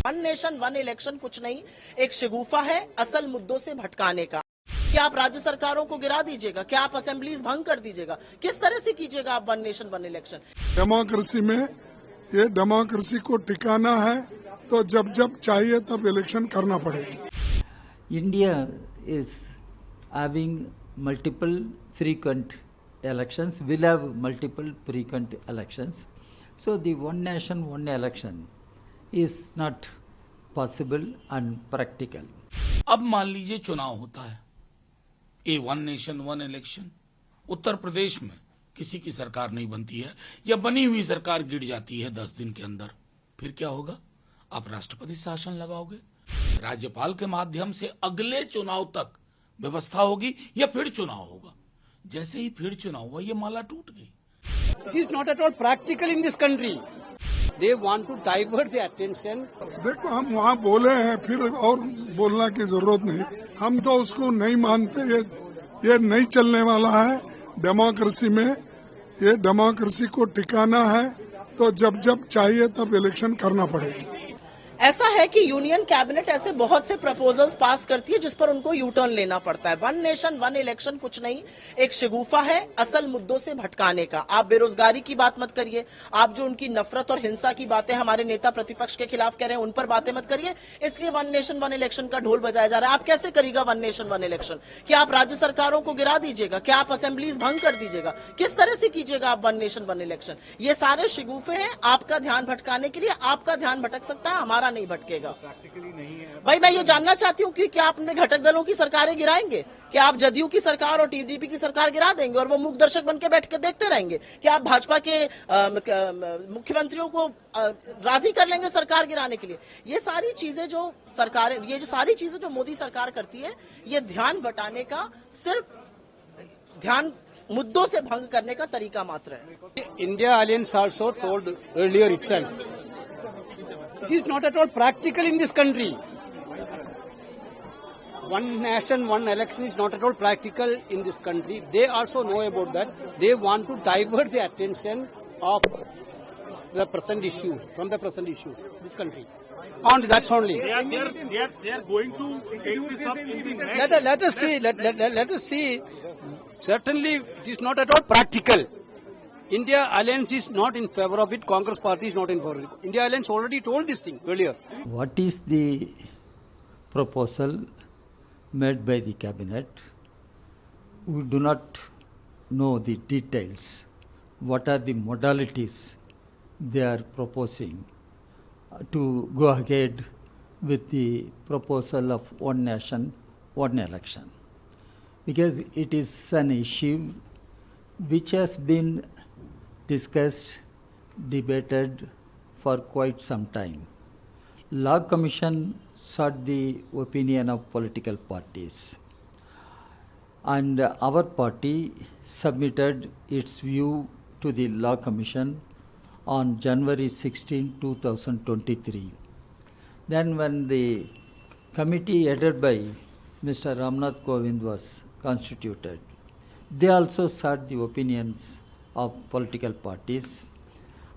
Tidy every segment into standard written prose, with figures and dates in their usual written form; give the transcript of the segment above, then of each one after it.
One nation one election कुछ नहीं, एक शगुफा है असल मुद्दों से भटकाने का। क्या आप राज्य सरकारों को गिरा दीजिएगा? क्या आप असेंबलीज भंग कर दीजिएगा? किस तरह से कीजिएगा आप one nation one election? Democracy में ये डेमोक्रेसी को टिकाना है तो जब जब चाहिए तब इलेक्शन करना पड़ेगा। India is having multiple frequent elections, will have multiple frequent elections. So the one nation, one election is not possible and practical. अब मान लीजिए चुनाव होता है, ये one nation one election, Uttar Pradesh में किसी की सरकार नहीं बनती है या बनी हुई सरकार गिर जाती है 10 दिन के अंदर, फिर क्या होगा? आप राष्ट्रपति शासन लगाओगे, राज्यपाल के माध्यम से अगले चुनाव तक व्यवस्था होगी या फिर चुनाव होगा। जैसे ही फिर चुनाव हुआ ये माला टूट गई। It is not at all practical in this country. They want to divert the attention. देखो हम वहाँ बोले हैं, फिर और बोलना की जरूरत नहीं। हम तो उसको नहीं मानते, ये नहीं चलने वाला है। डेमोक्रेसी में ये डेमोक्रेसी को टिकाना है तो जब जब चाहिए तब इलेक्शन करना पड़ेगा। ऐसा है कि यूनियन कैबिनेट ऐसे बहुत से प्रपोजल्स पास करती है जिस पर उनको यू टर्न लेना पड़ता है। वन नेशन वन इलेक्शन कुछ नहीं, एक शगुफा है असल मुद्दों से भटकाने का। आप बेरोजगारी की बात मत करिए, आप जो उनकी नफरत और हिंसा की बातें हमारे नेता प्रतिपक्ष के खिलाफ कह रहे हैं उन पर बातें मत करिए, इसलिए वन नेशन वन इलेक्शन का ढोल बजाया जा रहा है। आप कैसे करिएगा वन नेशन वन इलेक्शन? क्या आप राज्य सरकारों को गिरा दीजिएगा? क्या आप असेंबलीज भंग कर दीजिएगा? किस तरह से कीजिएगा आप वन नेशन वन इलेक्शन? ये सारे शगुफे हैं आपका ध्यान भटकाने के लिए। आपका ध्यान भटक सकता है, हमारा नहीं भटकेगा। भाई मैं ये जानना चाहती हूँ कि क्या आप अपने घटक दलों की सरकारें गिराएंगे? क्या आप जदयू की सरकार और टीडीपी की सरकार गिरा देंगे और वो मूक दर्शक बन के बैठ के देखते रहेंगे? क्या आप भाजपा के मुख्यमंत्रियों को राजी कर लेंगे सरकार गिराने के लिए? ये सारी चीजें जो सरकारें, ये जो सारी चीजें जो मोदी सरकार करती है, ये ध्यान बटाने का, सिर्फ ध्यान मुद्दों से भंग करने का तरीका मात्र है। India Alliance also told earlier itself. It is not at all practical in this country. One nation, one election is not at all practical in this country. They also know about that. They want to divert the attention of the present issues, from the present issues, this country. And that's only. They are going to take this up in the next. Let us see. Let us see. Certainly, it is not at all practical. India Alliance is not in favor of it. Congress party is not in favor of it. India Alliance already told this thing earlier. What is the proposal made by the cabinet? We do not know the details. What are the modalities they are proposing to go ahead with the proposal of one nation, one election? Because it is an issue which has been discussed, debated for quite some time. Law Commission sought the opinion of political parties, and our party submitted its view to the Law Commission on January 16, 2023. Then when the committee headed by Mr. Ramnath Kovind was constituted, they also sought the opinions of political parties.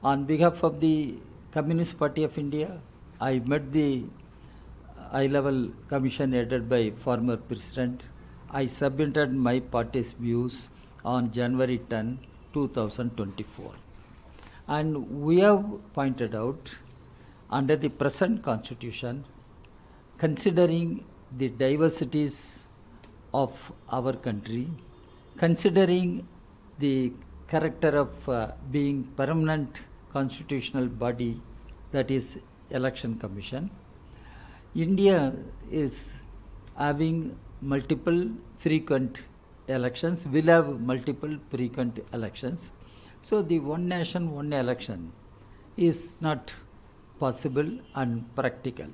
On behalf of the Communist Party of India, I met the high-level commission headed by former President. I submitted my party's views on January 10, 2024. And we have pointed out, under the present constitution, considering the diversities of our country, considering the character of being permanent constitutional body, that is election commission, India is having multiple frequent elections, will have multiple frequent elections. So the one nation, one election is not possible and practical.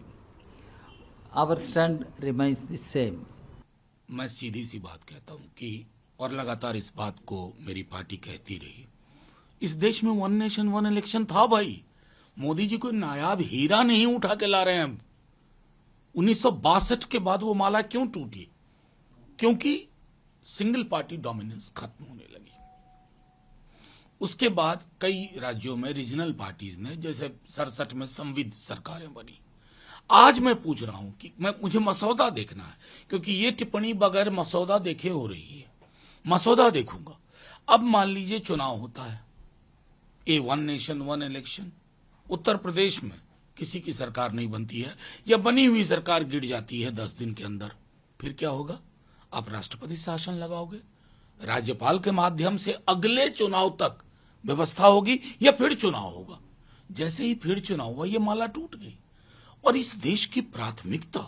Our stand remains the same. मैं सीधी सी बात कहता हूं कि, और लगातार इस बात को मेरी पार्टी कहती रही, इस देश में वन नेशन वन इलेक्शन था भाई। मोदी जी कोई नायाब हीरा नहीं उठा के ला रहे हैं। 1962 के बाद वो माला क्यों टूटी? क्योंकि सिंगल पार्टी डोमिनेंस खत्म होने लगी। उसके बाद कई राज्यों में रीजनल पार्टीज ने, जैसे 67 में संविध सरकारें बनी। आज मैं पूछ रहा हूं कि मुझे मसौदा देखना है, क्योंकि ये टिप्पणी बगैर मसौदा देखे हो रही है। मसौदा देखूंगा। अब मान लीजिए चुनाव होता है, ये one nation one election, Uttar Pradesh में किसी की सरकार नहीं बनती है या बनी हुई सरकार गिर जाती है 10 दिन के अंदर, फिर क्या होगा? आप राष्ट्रपति शासन लगाओगे, राज्यपाल के माध्यम से अगले चुनाव तक व्यवस्था होगी या फिर चुनाव होगा? जैसे ही फिर चुनाव हुआ, ये माला टूट गई। और इस देश की प्राथमिकता,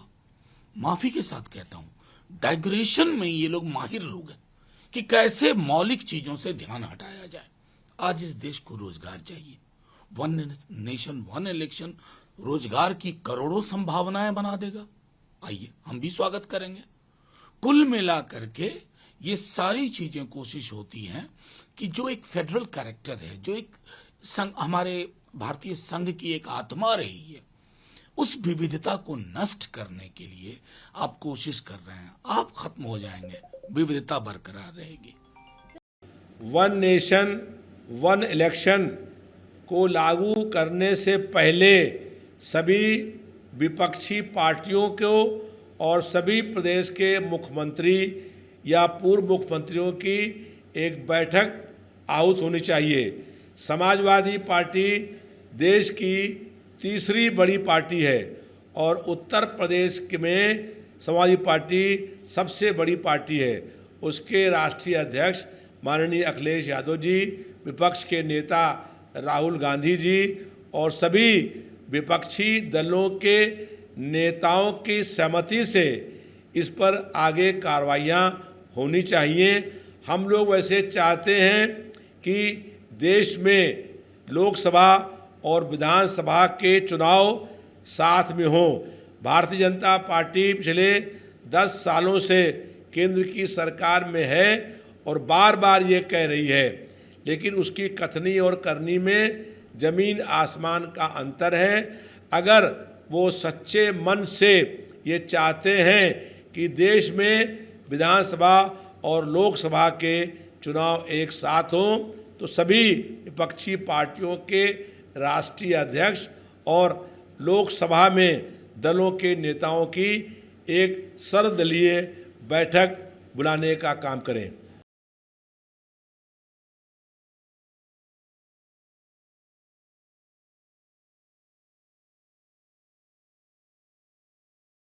माफी के साथ कहता हूं, डाइग्रेशन में ये लोग माहिर लोग हैं कि कैसे मौलिक चीजों से ध्यान हटाया जाए। आज इस देश को रोजगार चाहिए। वन नेशन वन इलेक्शन रोजगार की करोड़ों संभावनाएं बना देगा। आइए हम भी स्वागत करेंगे। कुल मिला करके ये सारी चीजें कोशिश होती हैं कि जो एक फेडरल कैरेक्टर है, जो एक संघ, हमारे भारतीय संघ की एक आत्मा रही है, उस विविधता को नष्ट करने के लिए आप कोशिश कर रहे हैं। आप खत्म हो जाएंगे, विविधता बरकरार रहेगी। वन नेशन वन इलेक्शन को लागू करने से पहले सभी विपक्षी पार्टियों को और सभी प्रदेश के मुख्यमंत्री या पूर्व मुख्यमंत्रियों की एक बैठक आहूत होनी चाहिए। समाजवादी पार्टी देश की तीसरी बड़ी पार्टी है और उत्तर प्रदेश में समाजवादी पार्टी सबसे बड़ी पार्टी है। उसके राष्ट्रीय अध्यक्ष माननीय अखिलेश यादव जी, विपक्ष के नेता राहुल गांधी जी और सभी विपक्षी दलों के नेताओं की सहमति से इस पर आगे कार्रवाइयाँ होनी चाहिए। हम लोग वैसे चाहते हैं कि देश में लोकसभा और विधानसभा के चुनाव साथ में हों। भारतीय जनता पार्टी पिछले 10 सालों से केंद्र की सरकार में है और बार बार ये कह रही है, लेकिन उसकी कथनी और करनी में जमीन आसमान का अंतर है। अगर वो सच्चे मन से ये चाहते हैं कि देश में विधानसभा और लोकसभा के चुनाव एक साथ हों, तो सभी विपक्षी पार्टियों के राष्ट्रीय अध्यक्ष और लोकसभा में दलों के नेताओं की एक सर्वदलीय बैठक बुलाने का काम करें।